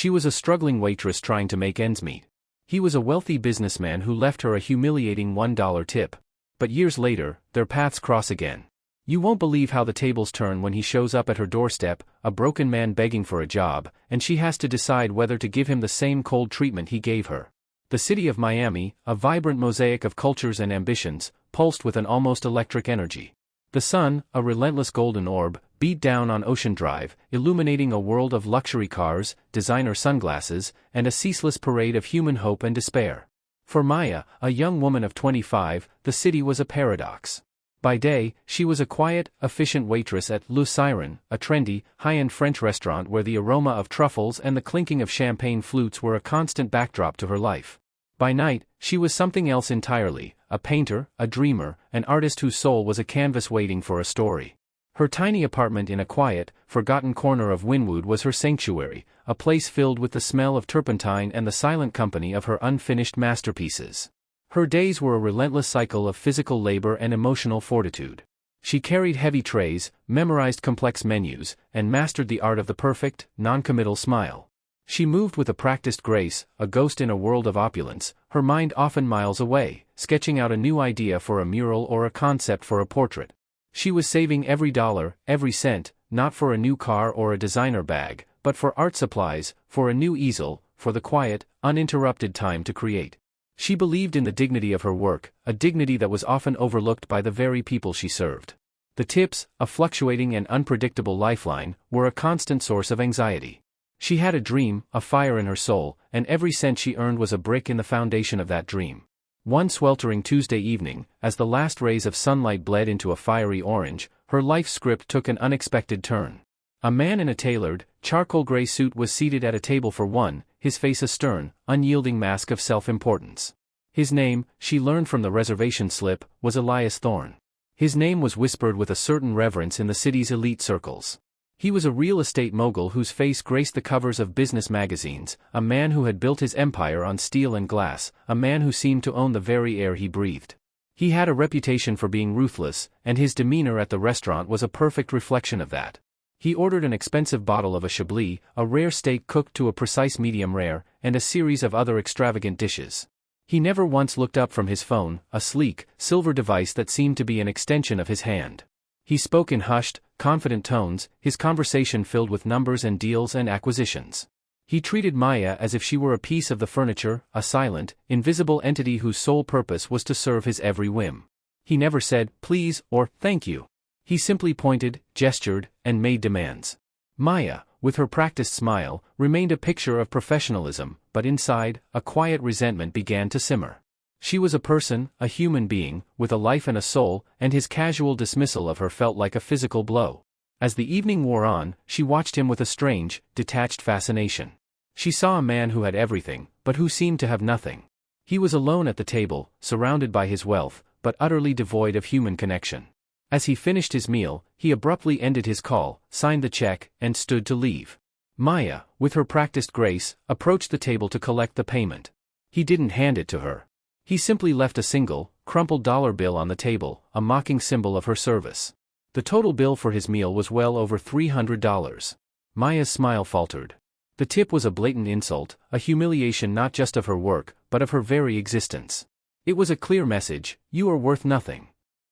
She was a struggling waitress trying to make ends meet. He was a wealthy businessman who left her a humiliating $1 tip. But years later, their paths cross again. You won't believe how the tables turn when he shows up at her doorstep, a broken man begging for a job, and she has to decide whether to give him the same cold treatment he gave her. The city of Miami, a vibrant mosaic of cultures and ambitions, pulsed with an almost electric energy. The sun, a relentless golden orb, beat down on Ocean Drive, illuminating a world of luxury cars, designer sunglasses, and a ceaseless parade of human hope and despair. For Maya, a young woman of 25, the city was a paradox. By day, she was a quiet, efficient waitress at Le Siren, a trendy, high-end French restaurant where the aroma of truffles and the clinking of champagne flutes were a constant backdrop to her life. By night, she was something else entirely, a painter, a dreamer, an artist whose soul was a canvas waiting for a story. Her tiny apartment in a quiet, forgotten corner of Wynwood was her sanctuary, a place filled with the smell of turpentine and the silent company of her unfinished masterpieces. Her days were a relentless cycle of physical labor and emotional fortitude. She carried heavy trays, memorized complex menus, and mastered the art of the perfect, non-committal smile. She moved with a practiced grace, a ghost in a world of opulence, her mind often miles away, sketching out a new idea for a mural or a concept for a portrait. She was saving every dollar, every cent, not for a new car or a designer bag, but for art supplies, for a new easel, for the quiet, uninterrupted time to create. She believed in the dignity of her work, a dignity that was often overlooked by the very people she served. The tips, a fluctuating and unpredictable lifeline, were a constant source of anxiety. She had a dream, a fire in her soul, and every cent she earned was a brick in the foundation of that dream. One sweltering Tuesday evening, as the last rays of sunlight bled into a fiery orange, her life script took an unexpected turn. A man in a tailored, charcoal gray suit was seated at a table for one, his face a stern, unyielding mask of self-importance. His name, she learned from the reservation slip, was Elias Thorne. His name was whispered with a certain reverence in the city's elite circles. He was a real estate mogul whose face graced the covers of business magazines, a man who had built his empire on steel and glass, a man who seemed to own the very air he breathed. He had a reputation for being ruthless, and his demeanor at the restaurant was a perfect reflection of that. He ordered an expensive bottle of a Chablis, a rare steak cooked to a precise medium rare, and a series of other extravagant dishes. He never once looked up from his phone, a sleek, silver device that seemed to be an extension of his hand. He spoke in hushed, confident tones, his conversation filled with numbers and deals and acquisitions. He treated Maya as if she were a piece of the furniture, a silent, invisible entity whose sole purpose was to serve his every whim. He never said, please, or thank you. He simply pointed, gestured, and made demands. Maya, with her practiced smile, remained a picture of professionalism, but inside, a quiet resentment began to simmer. She was a person, a human being, with a life and a soul, and his casual dismissal of her felt like a physical blow. As the evening wore on, she watched him with a strange, detached fascination. She saw a man who had everything, but who seemed to have nothing. He was alone at the table, surrounded by his wealth, but utterly devoid of human connection. As he finished his meal, he abruptly ended his call, signed the check, and stood to leave. Maya, with her practiced grace, approached the table to collect the payment. He didn't hand it to her. He simply left a single, crumpled dollar bill on the table, a mocking symbol of her service. The total bill for his meal was well over $300. Maya's smile faltered. The tip was a blatant insult, a humiliation not just of her work, but of her very existence. It was a clear message, you are worth nothing.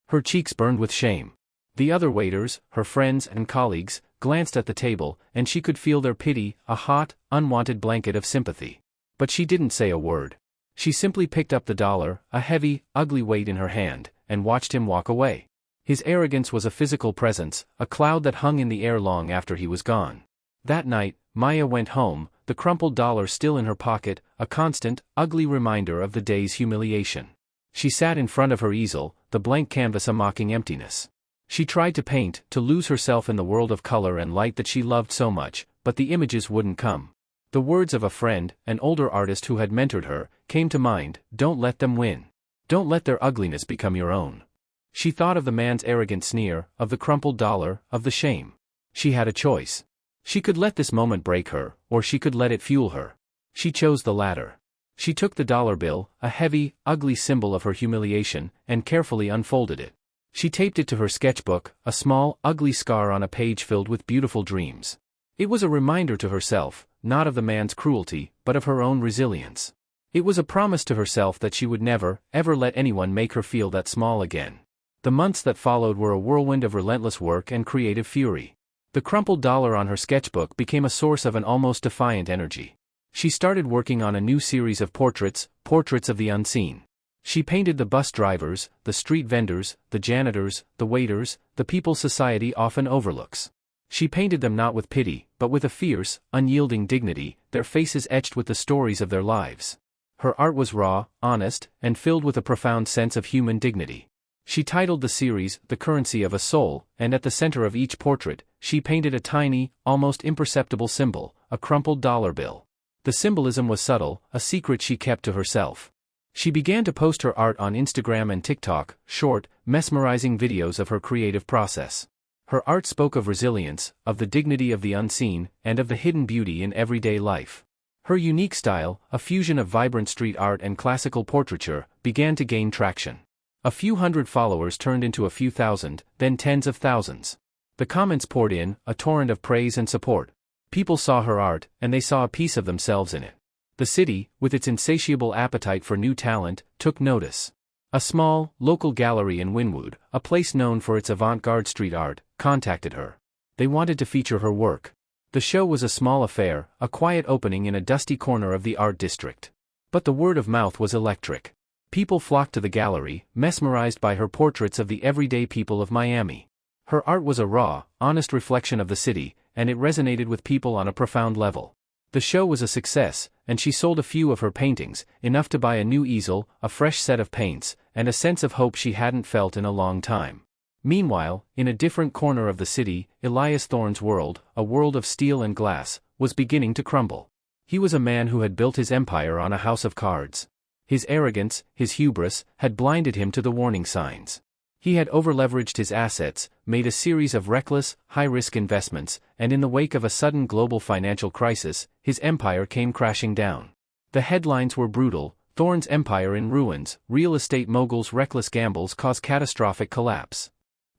Her cheeks burned with shame. The other waiters, her friends and colleagues, glanced at the table, and she could feel their pity, a hot, unwanted blanket of sympathy. But she didn't say a word. She simply picked up the dollar, a heavy, ugly weight in her hand, and watched him walk away. His arrogance was a physical presence, a cloud that hung in the air long after he was gone. That night, Maya went home, the crumpled dollar still in her pocket, a constant, ugly reminder of the day's humiliation. She sat in front of her easel, the blank canvas a mocking emptiness. She tried to paint, to lose herself in the world of color and light that she loved so much, but the images wouldn't come. The words of a friend, an older artist who had mentored her, came to mind, don't let them win. Don't let their ugliness become your own. She thought of the man's arrogant sneer, of the crumpled dollar, of the shame. She had a choice. She could let this moment break her, or she could let it fuel her. She chose the latter. She took the dollar bill, a heavy, ugly symbol of her humiliation, and carefully unfolded it. She taped it to her sketchbook, a small, ugly scar on a page filled with beautiful dreams. It was a reminder to herself, not of the man's cruelty, but of her own resilience. It was a promise to herself that she would never, ever let anyone make her feel that small again. The months that followed were a whirlwind of relentless work and creative fury. The crumpled dollar on her sketchbook became a source of an almost defiant energy. She started working on a new series of portraits of the unseen. She painted the bus drivers, the street vendors, the janitors, the waiters, the people society often overlooks. She painted them not with pity, but with a fierce, unyielding dignity, their faces etched with the stories of their lives. Her art was raw, honest, and filled with a profound sense of human dignity. She titled the series, The Currency of a Soul, and at the center of each portrait, she painted a tiny, almost imperceptible symbol, a crumpled dollar bill. The symbolism was subtle, a secret she kept to herself. She began to post her art on Instagram and TikTok, short, mesmerizing videos of her creative process. Her art spoke of resilience, of the dignity of the unseen, and of the hidden beauty in everyday life. Her unique style, a fusion of vibrant street art and classical portraiture, began to gain traction. A few hundred followers turned into a few thousand, then tens of thousands. The comments poured in, a torrent of praise and support. People saw her art, and they saw a piece of themselves in it. The city, with its insatiable appetite for new talent, took notice. A small, local gallery in Wynwood, a place known for its avant-garde street art, contacted her. They wanted to feature her work. The show was a small affair, a quiet opening in a dusty corner of the art district. But the word of mouth was electric. People flocked to the gallery, mesmerized by her portraits of the everyday people of Miami. Her art was a raw, honest reflection of the city, and it resonated with people on a profound level. The show was a success, and she sold a few of her paintings, enough to buy a new easel, a fresh set of paints, and a sense of hope she hadn't felt in a long time. Meanwhile, in a different corner of the city, Elias Thorne's world, a world of steel and glass, was beginning to crumble. He was a man who had built his empire on a house of cards. His arrogance, his hubris, had blinded him to the warning signs. He had overleveraged his assets, made a series of reckless, high-risk investments, and in the wake of a sudden global financial crisis, his empire came crashing down. The headlines were brutal: Thorne's empire in ruins, real estate mogul's reckless gambles cause catastrophic collapse.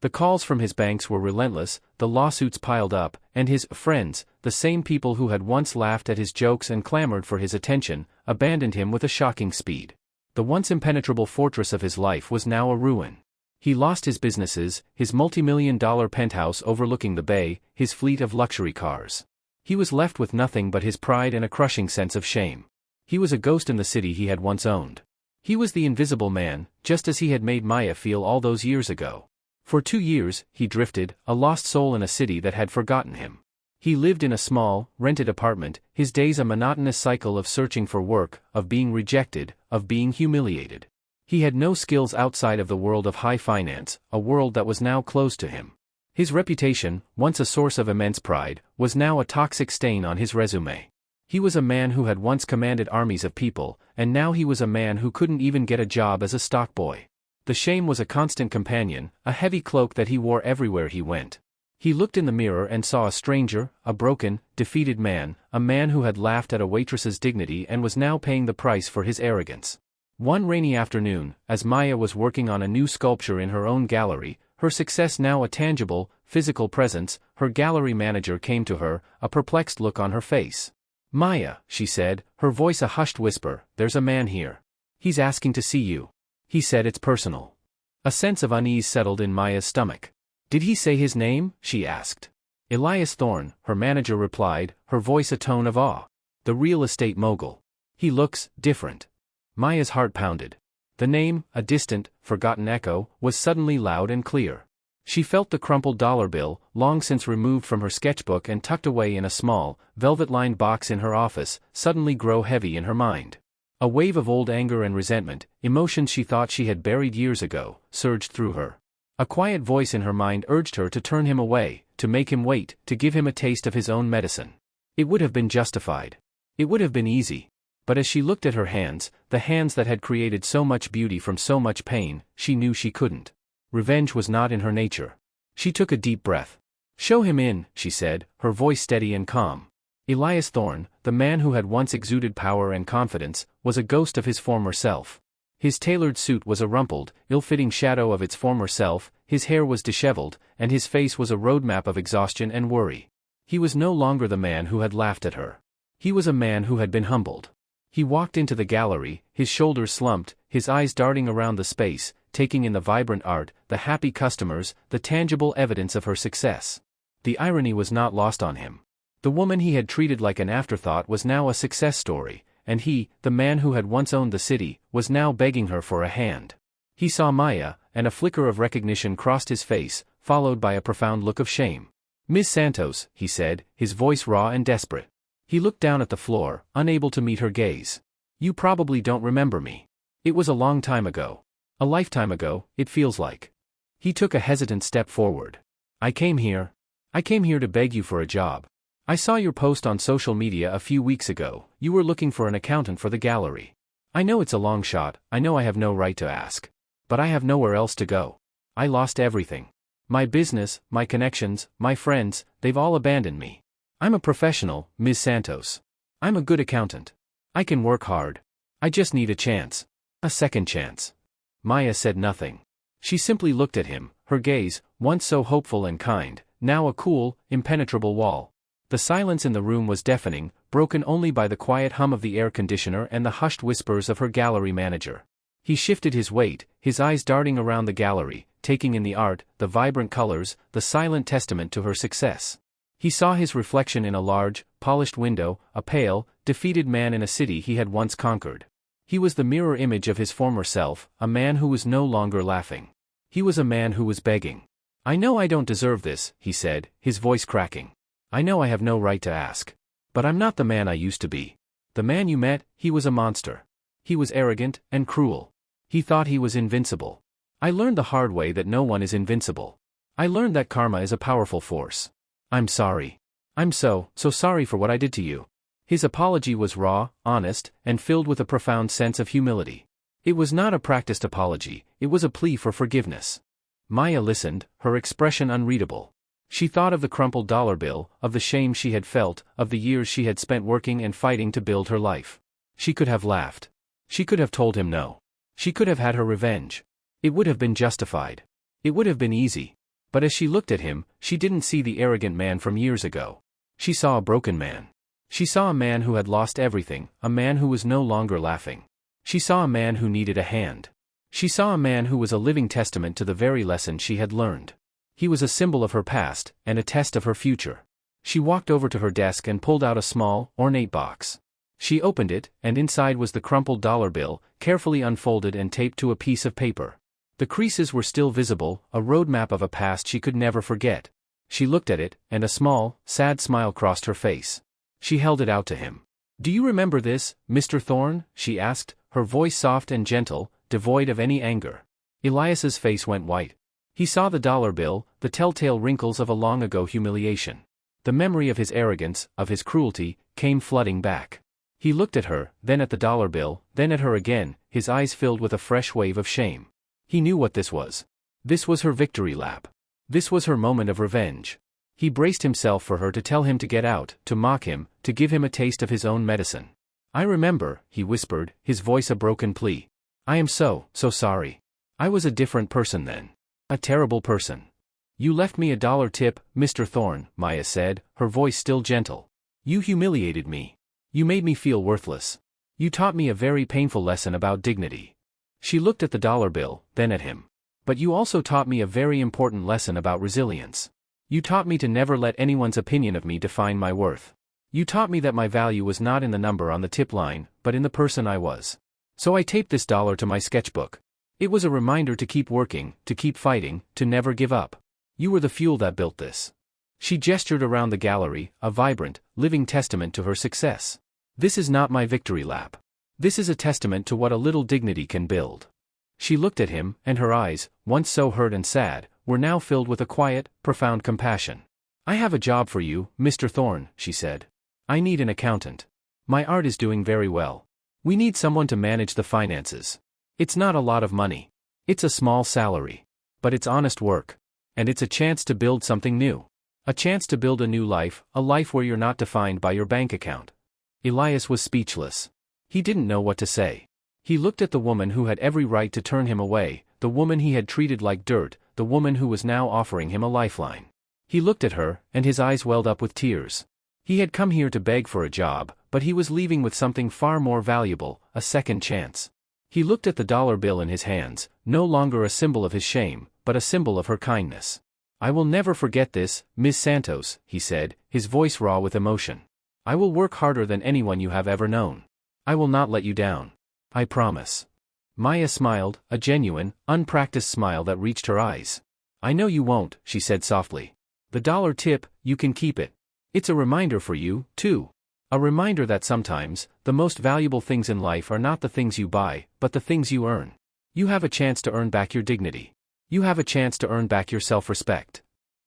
The calls from his banks were relentless, the lawsuits piled up, and his friends, the same people who had once laughed at his jokes and clamored for his attention, abandoned him with a shocking speed. The once impenetrable fortress of his life was now a ruin. He lost his businesses, his multi-million-dollar penthouse overlooking the bay, his fleet of luxury cars. He was left with nothing but his pride and a crushing sense of shame. He was a ghost in the city he had once owned. He was the invisible man, just as he had made Maya feel all those years ago. For 2 years, he drifted, a lost soul in a city that had forgotten him. He lived in a small, rented apartment, his days a monotonous cycle of searching for work, of being rejected, of being humiliated. He had no skills outside of the world of high finance, a world that was now closed to him. His reputation, once a source of immense pride, was now a toxic stain on his resume. He was a man who had once commanded armies of people, and now he was a man who couldn't even get a job as a stock boy. The shame was a constant companion, a heavy cloak that he wore everywhere he went. He looked in the mirror and saw a stranger, a broken, defeated man, a man who had laughed at a waitress's dignity and was now paying the price for his arrogance. One rainy afternoon, as Maya was working on a new sculpture in her own gallery, her success now a tangible, physical presence, her gallery manager came to her, a perplexed look on her face. "Maya," she said, her voice a hushed whisper, "there's a man here. He's asking to see you." He said, "It's personal." A sense of unease settled in Maya's stomach. "Did he say his name?" she asked. "Elias Thorne," her manager replied, her voice a tone of awe. "The real estate mogul. He looks different." Maya's heart pounded. The name, a distant, forgotten echo, was suddenly loud and clear. She felt the crumpled dollar bill, long since removed from her sketchbook and tucked away in a small, velvet-lined box in her office, suddenly grow heavy in her mind. A wave of old anger and resentment, emotions she thought she had buried years ago, surged through her. A quiet voice in her mind urged her to turn him away, to make him wait, to give him a taste of his own medicine. It would have been justified. It would have been easy. But as she looked at her hands, the hands that had created so much beauty from so much pain, she knew she couldn't. Revenge was not in her nature. She took a deep breath. "Show him in," she said, her voice steady and calm. Elias Thorne, the man who had once exuded power and confidence, was a ghost of his former self. His tailored suit was a rumpled, ill-fitting shadow of its former self, his hair was disheveled, and his face was a roadmap of exhaustion and worry. He was no longer the man who had laughed at her. He was a man who had been humbled. He walked into the gallery, his shoulders slumped, his eyes darting around the space, taking in the vibrant art, the happy customers, the tangible evidence of her success. The irony was not lost on him. The woman he had treated like an afterthought was now a success story, and he, the man who had once owned the city, was now begging her for a hand. He saw Maya, and a flicker of recognition crossed his face, followed by a profound look of shame. "Miss Santos," he said, his voice raw and desperate. He looked down at the floor, unable to meet her gaze. "You probably don't remember me. It was a long time ago. A lifetime ago, it feels like." He took a hesitant step forward. I came here to beg you for a job. I saw your post on social media a few weeks ago. You were looking for an accountant for the gallery. I know it's a long shot, I know I have no right to ask. But I have nowhere else to go. I lost everything. My business, my connections, my friends, they've all abandoned me. I'm a professional, Ms. Santos. I'm a good accountant. I can work hard. I just need a chance. A second chance." Maya said nothing. She simply looked at him, her gaze, once so hopeful and kind, now a cool, impenetrable wall. The silence in the room was deafening, broken only by the quiet hum of the air conditioner and the hushed whispers of her gallery manager. He shifted his weight, his eyes darting around the gallery, taking in the art, the vibrant colors, the silent testament to her success. He saw his reflection in a large, polished window, a pale, defeated man in a city he had once conquered. He was the mirror image of his former self, a man who was no longer laughing. He was a man who was begging. "I know I don't deserve this," he said, his voice cracking. "I know I have no right to ask. But I'm not the man I used to be. The man you met, he was a monster. He was arrogant and cruel. He thought he was invincible. I learned the hard way that no one is invincible. I learned that karma is a powerful force. I'm sorry. I'm so sorry for what I did to you." His apology was raw, honest, and filled with a profound sense of humility. It was not a practiced apology, it was a plea for forgiveness. Maya listened, her expression unreadable. She thought of the crumpled dollar bill, of the shame she had felt, of the years she had spent working and fighting to build her life. She could have laughed. She could have told him no. She could have had her revenge. It would have been justified. It would have been easy. But as she looked at him, she didn't see the arrogant man from years ago. She saw a broken man. She saw a man who had lost everything, a man who was no longer laughing. She saw a man who needed a hand. She saw a man who was a living testament to the very lesson she had learned. He was a symbol of her past, and a test of her future. She walked over to her desk and pulled out a small, ornate box. She opened it, and inside was the crumpled dollar bill, carefully unfolded and taped to a piece of paper. The creases were still visible, a roadmap of a past she could never forget. She looked at it, and a small, sad smile crossed her face. She held it out to him. "Do you remember this, Mr. Thorne?" she asked, her voice soft and gentle, devoid of any anger. Elias's face went white. He saw the dollar bill, the telltale wrinkles of a long-ago humiliation. The memory of his arrogance, of his cruelty, came flooding back. He looked at her, then at the dollar bill, then at her again, his eyes filled with a fresh wave of shame. He knew what this was. This was her victory lap. This was her moment of revenge. He braced himself for her to tell him to get out, to mock him, to give him a taste of his own medicine. "I remember," he whispered, his voice a broken plea. "I am so sorry. I was a different person then. A terrible person. You left me a $1 tip, Mr. Thorne," Maya said, her voice still gentle. "You humiliated me. You made me feel worthless. You taught me a very painful lesson about dignity." She looked at the dollar bill, then at him. "But you also taught me a very important lesson about resilience. You taught me to never let anyone's opinion of me define my worth. You taught me that my value was not in the number on the tip line, but in the person I was. So I taped this dollar to my sketchbook. It was a reminder to keep working, to keep fighting, to never give up. You were the fuel that built this." She gestured around the gallery, a vibrant, living testament to her success. "This is not my victory lap. This is a testament to what a little dignity can build." She looked at him, and her eyes, once so hurt and sad, were now filled with a quiet, profound compassion. "I have a job for you, Mr. Thorne," she said. "I need an accountant. My art is doing very well. We need someone to manage the finances. It's not a lot of money. It's a small salary. But it's honest work. And it's a chance to build something new. A chance to build a new life, a life where you're not defined by your bank account." Elias was speechless. He didn't know what to say. He looked at the woman who had every right to turn him away, the woman he had treated like dirt, the woman who was now offering him a lifeline. He looked at her, and his eyes welled up with tears. He had come here to beg for a job, but he was leaving with something far more valuable, a second chance. He looked at the dollar bill in his hands, no longer a symbol of his shame, but a symbol of her kindness. "I will never forget this, Miss Santos," he said, his voice raw with emotion. "I will work harder than anyone you have ever known. I will not let you down. I promise." Maya smiled, a genuine, unpracticed smile that reached her eyes. "I know you won't," she said softly. "The dollar tip, you can keep it. It's a reminder for you, too. A reminder that sometimes, the most valuable things in life are not the things you buy, but the things you earn. You have a chance to earn back your dignity. You have a chance to earn back your self-respect."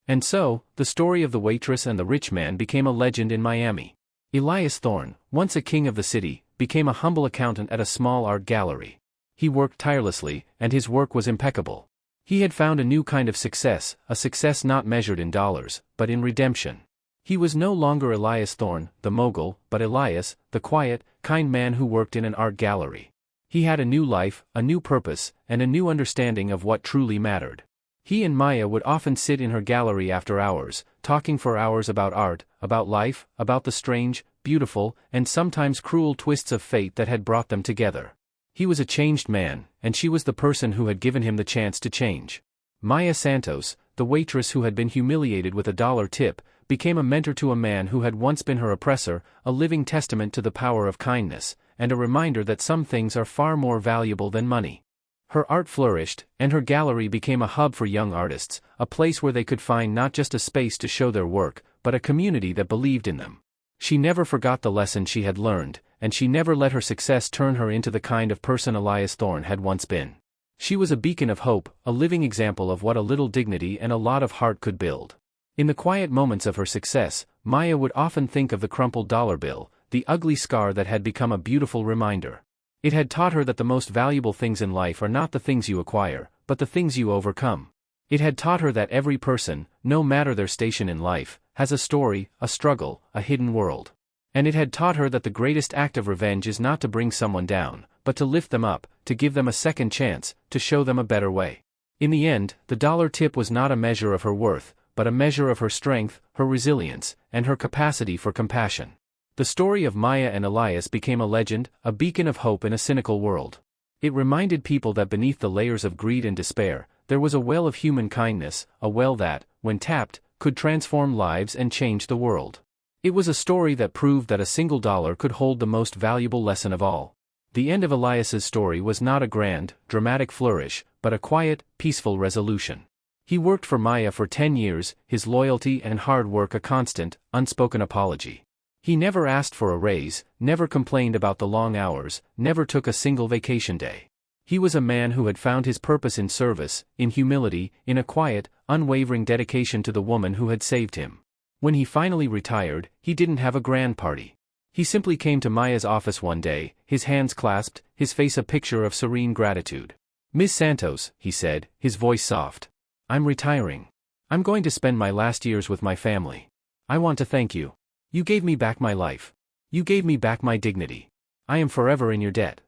And so, the story of the waitress and the rich man became a legend in Miami. Elias Thorne, once a king of the city, became a humble accountant at a small art gallery. He worked tirelessly, and his work was impeccable. He had found a new kind of success, a success not measured in dollars, but in redemption. He was no longer Elias Thorne, the mogul, but Elias, the quiet, kind man who worked in an art gallery. He had a new life, a new purpose, and a new understanding of what truly mattered. He and Maya would often sit in her gallery after hours, talking for hours about art, about life, about the strange, beautiful, and sometimes cruel twists of fate that had brought them together. He was a changed man, and she was the person who had given him the chance to change. Maya Santos, the waitress who had been humiliated with a dollar tip, became a mentor to a man who had once been her oppressor, a living testament to the power of kindness, and a reminder that some things are far more valuable than money. Her art flourished, and her gallery became a hub for young artists, a place where they could find not just a space to show their work, but a community that believed in them. She never forgot the lesson she had learned, and she never let her success turn her into the kind of person Elias Thorne had once been. She was a beacon of hope, a living example of what a little dignity and a lot of heart could build. In the quiet moments of her success, Maya would often think of the crumpled dollar bill, the ugly scar that had become a beautiful reminder. It had taught her that the most valuable things in life are not the things you acquire, but the things you overcome. It had taught her that every person, no matter their station in life, has a story, a struggle, a hidden world. And it had taught her that the greatest act of revenge is not to bring someone down, but to lift them up, to give them a second chance, to show them a better way. In the end, the dollar tip was not a measure of her worth, but a measure of her strength, her resilience, and her capacity for compassion. The story of Maya and Elias became a legend, a beacon of hope in a cynical world. It reminded people that beneath the layers of greed and despair, there was a well of human kindness, a well that, when tapped, could transform lives and change the world. It was a story that proved that a single dollar could hold the most valuable lesson of all. The end of Elias's story was not a grand, dramatic flourish, but a quiet, peaceful resolution. He worked for Maya for 10 years, his loyalty and hard work a constant, unspoken apology. He never asked for a raise, never complained about the long hours, never took a single vacation day. He was a man who had found his purpose in service, in humility, in a quiet, unwavering dedication to the woman who had saved him. When he finally retired, he didn't have a grand party. He simply came to Maya's office one day, his hands clasped, his face a picture of serene gratitude. "Miss Santos," he said, his voice soft. "I'm retiring. I'm going to spend my last years with my family. I want to thank you. You gave me back my life. You gave me back my dignity. I am forever in your debt."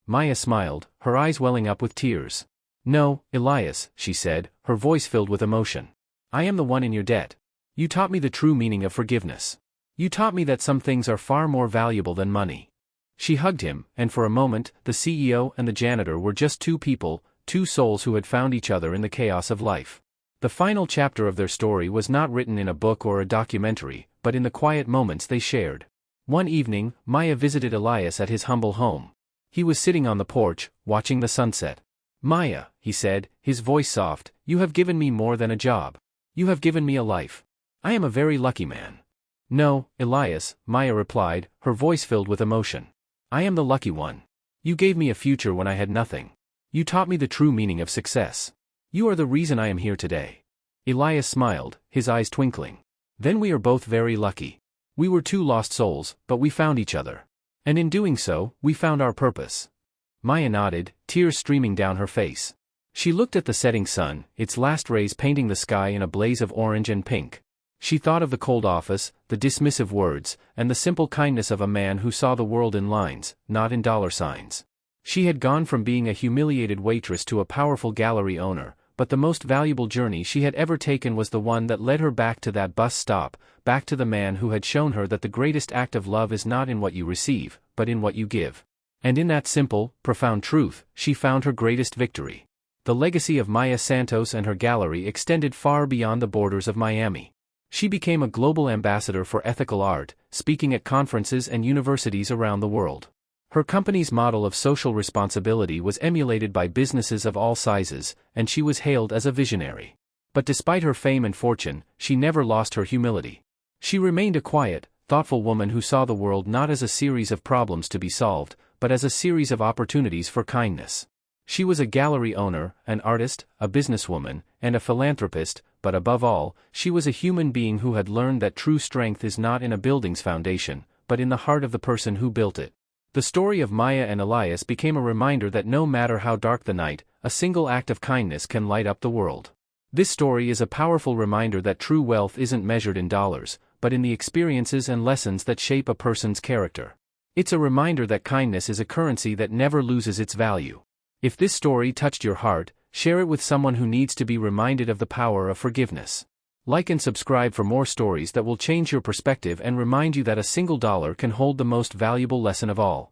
Maya smiled, her eyes welling up with tears. "No, Elias," she said, her voice filled with emotion. "I am the one in your debt. You taught me the true meaning of forgiveness. You taught me that some things are far more valuable than money." She hugged him, and for a moment, the CEO and the janitor were just two people, two souls who had found each other in the chaos of life. The final chapter of their story was not written in a book or a documentary, but in the quiet moments they shared. One evening, Maya visited Elias at his humble home. He was sitting on the porch, watching the sunset. "Maya," he said, his voice soft, "you have given me more than a job. You have given me a life. I am a very lucky man." "No, Elias," Maya replied, her voice filled with emotion. "I am the lucky one. You gave me a future when I had nothing. You taught me the true meaning of success. You are the reason I am here today." Elias smiled, his eyes twinkling. "Then we are both very lucky. We were two lost souls, but we found each other. And in doing so, we found our purpose." Maya nodded, tears streaming down her face. She looked at the setting sun, its last rays painting the sky in a blaze of orange and pink. She thought of the cold office, the dismissive words, and the simple kindness of a man who saw the world in lines, not in dollar signs. She had gone from being a humiliated waitress to a powerful gallery owner, but the most valuable journey she had ever taken was the one that led her back to that bus stop, back to the man who had shown her that the greatest act of love is not in what you receive, but in what you give. And in that simple, profound truth, she found her greatest victory. The legacy of Maya Santos and her gallery extended far beyond the borders of Miami. She became a global ambassador for ethical art, speaking at conferences and universities around the world. Her company's model of social responsibility was emulated by businesses of all sizes, and she was hailed as a visionary. But despite her fame and fortune, she never lost her humility. She remained a quiet, thoughtful woman who saw the world not as a series of problems to be solved, but as a series of opportunities for kindness. She was a gallery owner, an artist, a businesswoman, and a philanthropist, but above all, she was a human being who had learned that true strength is not in a building's foundation, but in the heart of the person who built it. The story of Maya and Elias became a reminder that no matter how dark the night, a single act of kindness can light up the world. This story is a powerful reminder that true wealth isn't measured in dollars, but in the experiences and lessons that shape a person's character. It's a reminder that kindness is a currency that never loses its value. If this story touched your heart, share it with someone who needs to be reminded of the power of forgiveness. Like and subscribe for more stories that will change your perspective and remind you that a single dollar can hold the most valuable lesson of all.